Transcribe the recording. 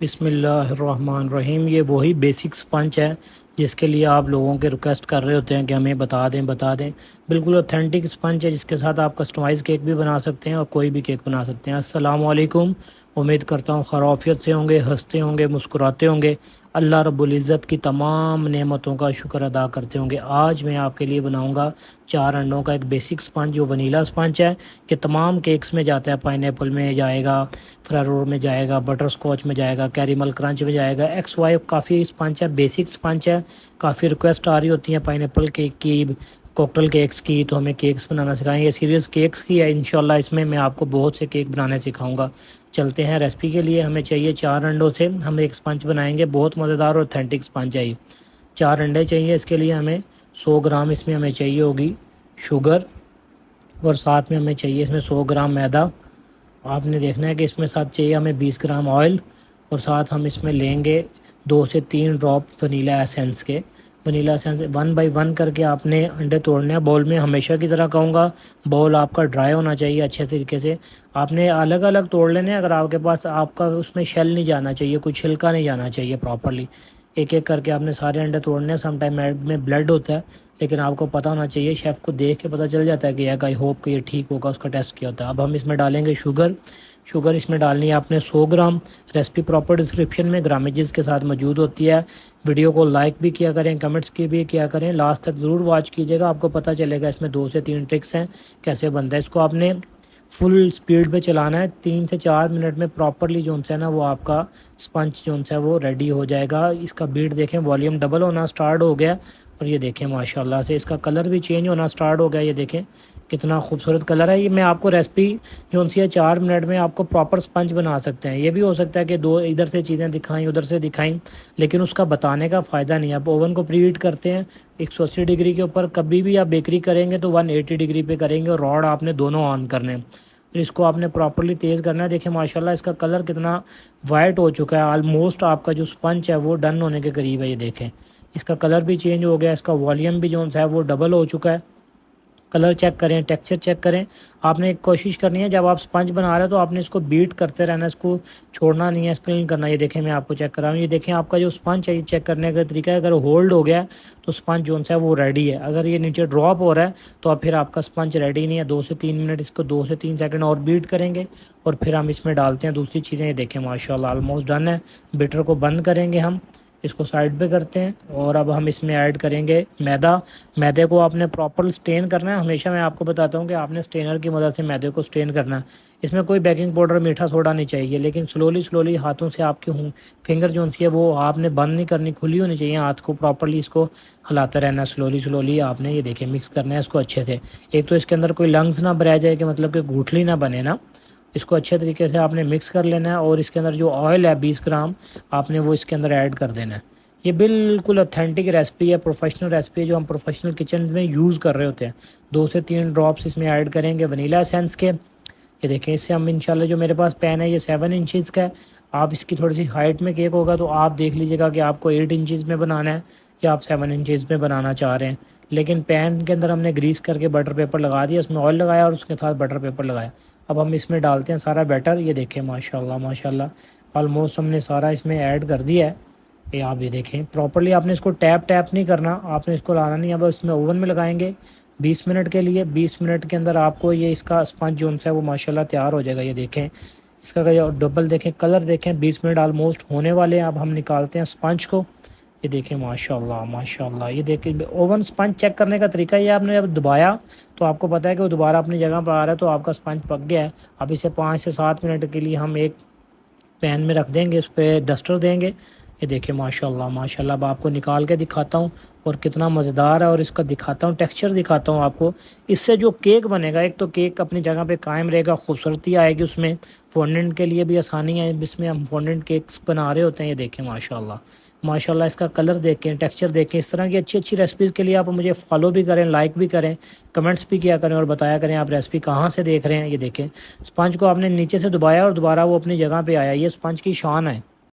बिस्मिल्लाहिर्रहमानिर्रहीम। ये वही बेसिक स्पंज है जिसके लिए आप लोगों के रिक्वेस्ट कर रहे होते हैं कि हमें बता दें। बिल्कुल ऑथेंटिक स्पंज है जिसके साथ आप कस्टमाइज़ केक भी बना सकते हैं और कोई भी केक बना सकते हैं। अस्सलाम वालेकुम। उम्मीद करता हूँ खैरियत से होंगे, हंसते होंगे, मुस्कुराते होंगे, अल्लाह रब्बुल इज़्ज़त की तमाम नेमतों का शुक्र अदा करते होंगे। आज मैं आपके लिए बनाऊँगा 4 अंडों का एक बेसिक स्पंज जो वनीला स्पंज है कि तमाम केक्स में जाता है। पाइनएप्पल में जाएगा, फेरारो में जाएगा, बटर स्कॉच में जाएगा, कैरेमल क्रंच में जाएगा। एक्स वाई काफ़ी स्पंज है, बेसिक स्पंज है। काफ़ी रिक्वेस्ट आ रही होती है पाइनएप्पल केक की, कॉकटेल केक्स की, तो हमें केक्स बनाना सिखाएंगे। सीरियस केक्स की है इंशाल्लाह। इसमें मैं आपको बहुत से केक बनाने सिखाऊंगा। चलते हैं रेसिपी के लिए। हमें चाहिए 4 अंडों से हम एक स्पंज बनाएंगे। बहुत मज़ेदार और ऑथेंटिक स्पंज है ये। 4 अंडे चाहिए। इसके लिए हमें 100 ग्राम इसमें हमें चाहिए होगी शुगर, और साथ में हमें चाहिए इसमें 100 ग्राम मैदा। आपने देखना है कि इसमें साथ चाहिए हमें 20 ग्राम ऑयल, और साथ हम इसमें लेंगे 2 से 3 ड्रॉप वनीला एसेंस के। वनीला एसेंस 1 बाई 1 करके आपने अंडे तोड़ने हैं। बाउल में हमेशा की तरह कहूँगा, बाउल आपका ड्राई होना चाहिए अच्छे तरीके से। आपने अलग अलग तोड़ लेने हैं। अगर आपके पास आपका उसमें शेल नहीं जाना चाहिए, कुछ छिलका नहीं जाना चाहिए प्रॉपरली। एक एक करके आपने सारे अंडे तोड़ने हैं। सम टाइम में ब्लड होता है, लेकिन आपको पता होना चाहिए, शेफ़ को देख के पता चल जाता है कि आई होप कि ये ठीक होगा, उसका टेस्ट किया होता है। अब हम इसमें डालेंगे शुगर इसमें डालनी है आपने 100 ग्राम। रेसिपी प्रॉपर डिस्क्रिप्शन में ग्रामेजेस के साथ मौजूद होती है। वीडियो को लाइक भी किया करें, कमेंट्स की भी किया करें, लास्ट तक ज़रूर वॉच कीजिएगा। आपको पता चलेगा इसमें 2 से 3 ट्रिक्स हैं कैसे बनता है। इसको आपने फुल स्पीड पे चलाना है। 3 से 4 मिनट में प्रॉपरली जो है ना वो आपका स्पंज जो है वो रेडी हो जाएगा। इसका बीट देखें, वॉल्यूम डबल होना स्टार्ट हो गया, और ये देखें माशाल्लाह से इसका कलर भी चेंज होना स्टार्ट हो गया। ये देखें कितना खूबसूरत कलर है। ये मैं आपको रेसिपी जो सी है 4 मिनट में आपको प्रॉपर स्पंज बना सकते हैं। ये भी हो सकता है कि 2 इधर से चीज़ें दिखाएं, उधर से दिखाएं, लेकिन उसका बताने का फ़ायदा नहीं है। आप ओवन को प्रीहीट करते हैं 180 डिग्री के ऊपर। कभी भी आप बेकरी करेंगे तो 180 डिग्री पे करेंगे, और रॉड आपने दोनों ऑन करने हैं। फिर इसको आपने प्रॉपरली तेज़ करना है। देखिए माशाल्लाह इसका कलर कितना वाइट हो चुका है। ऑलमोस्ट आपका जो स्पंज है वो डन होने के करीब है। ये देखें इसका कलर भी चेंज हो गया, इसका वॉल्यूम भी जो है वो डबल हो चुका है। कलर चेक करें, टेक्सचर चेक करें। आपने एक कोशिश करनी है, जब आप स्पंज बना रहे हो तो आपने इसको बीट करते रहना, इसको छोड़ना नहीं है, क्लीन करना। ये देखें मैं आपको चेक कर रहा हूँ। ये देखें आपका जो स्पंज है, ये चेक करने का तरीका है। अगर होल्ड हो गया तो स्पंज जो है वो रेडी है। अगर ये नीचे ड्रॉप हो रहा है तो अब फिर आपका स्पंज रेडी नहीं है। 2 से 3 मिनट इसको 2 से 3 सेकंड और बीट करेंगे, और फिर हम इसमें डालते हैं दूसरी चीज़ें। ये देखें माशाल्लाह ऑलमोस्ट डन है। बीटर को बंद करेंगे हम, इसको साइड पे करते हैं, और अब हम इसमें ऐड करेंगे मैदे को आपने प्रॉपर स्टेन करना है। हमेशा मैं आपको बताता हूँ कि आपने स्टेनर की मदद से मैदे को स्टेन करना है। इसमें कोई बेकिंग पाउडर, मीठा सोडा नहीं चाहिए, लेकिन स्लोली हाथों से आपकी फिंगर जो होती है वो आपने बंद नहीं करनी, खुली होनी चाहिए। हाथ को प्रॉपरली इसको हिलाते रहना है। स्लोली आपने ये देखिए मिक्स करना है इसको अच्छे से। एक तो इसके अंदर कोई लंग्स ना भरा जाए, कि मतलब कि गुठली ना बने ना। इसको अच्छे तरीके से आपने मिक्स कर लेना है, और इसके अंदर जो ऑयल है 20 ग्राम आपने वो इसके अंदर ऐड कर देना है। ये बिल्कुल ऑथेंटिक रेसिपी है, प्रोफेशनल रेसिपी है जो हम प्रोफेशनल किचन में यूज़ कर रहे होते हैं। 2 से 3 ड्रॉप्स इसमें ऐड करेंगे वनीला एसेंस के। ये देखें इससे हम इंशाल्लाह, जो मेरे पास पैन है ये 7 इंचज़ का है। आप इसकी थोड़ी सी हाइट में केक होगा तो आप देख लीजिएगा कि आपको 8 इंचज़ में बनाना है या आप 7 इंचज़ में बनाना चाह रहे हैं। लेकिन पैन के अंदर हमने ग्रीस करके बटर पेपर लगा दिया, उसमें ऑयल लगाया और उसके साथ बटर पेपर लगाया। अब हम इसमें डालते हैं सारा बैटर। ये देखें माशाल्लाह ऑलमोस्ट हमने सारा इसमें ऐड कर दिया है। ये आप ये देखें प्रॉपरली आपने इसको टैप नहीं करना, आपने इसको लाना नहीं। अब इसमें ओवन में लगाएंगे 20 मिनट के लिए। 20 मिनट के अंदर आपको ये इसका स्पंज जो है वो माशाल्लाह तैयार हो जाएगा। ये देखें इसका डबल देखें, कलर देखें। 20 मिनट ऑलमोस्ट होने वाले हैं। अब हम निकालते हैं स्पंज को। ये देखें माशाल्लाह ये देखें ओवन स्पंज चेक करने का तरीका ये, आपने जब दबाया तो आपको पता है कि वो दोबारा अपनी जगह पर आ रहा है, तो आपका स्पंज पक गया है। अब इसे 5 से 7 मिनट के लिए हम एक पैन में रख देंगे, उस पर डस्टर देंगे। ये देखिए माशाल्लाह अब आपको निकाल के दिखाता हूँ और कितना मज़ेदार है, और इसका दिखाता हूँ टेक्सचर दिखाता हूँ आपको। इससे जो केक बनेगा, एक तो केक अपनी जगह पे कायम रहेगा, खूबसूरती आएगी उसमें, फॉन्डेंट के लिए भी आसानी है। इसमें हम फॉन्डेंट केक्स बना रहे होते हैं। ये देखें माशाल्लाह इसका कलर देखें, टेक्सचर देखें। इस तरह की अच्छी रेसिपीज़ के लिए आप मुझे फॉलो भी करें, लाइक भी करें, कमेंट्स भी किया करें, और बताया करें आप रेसिपी कहाँ से देख रहे हैं। ये देखें स्पंज को आपने नीचे से दबाया और दोबारा वो अपनी जगह पे आया। ये स्पंज की शान है।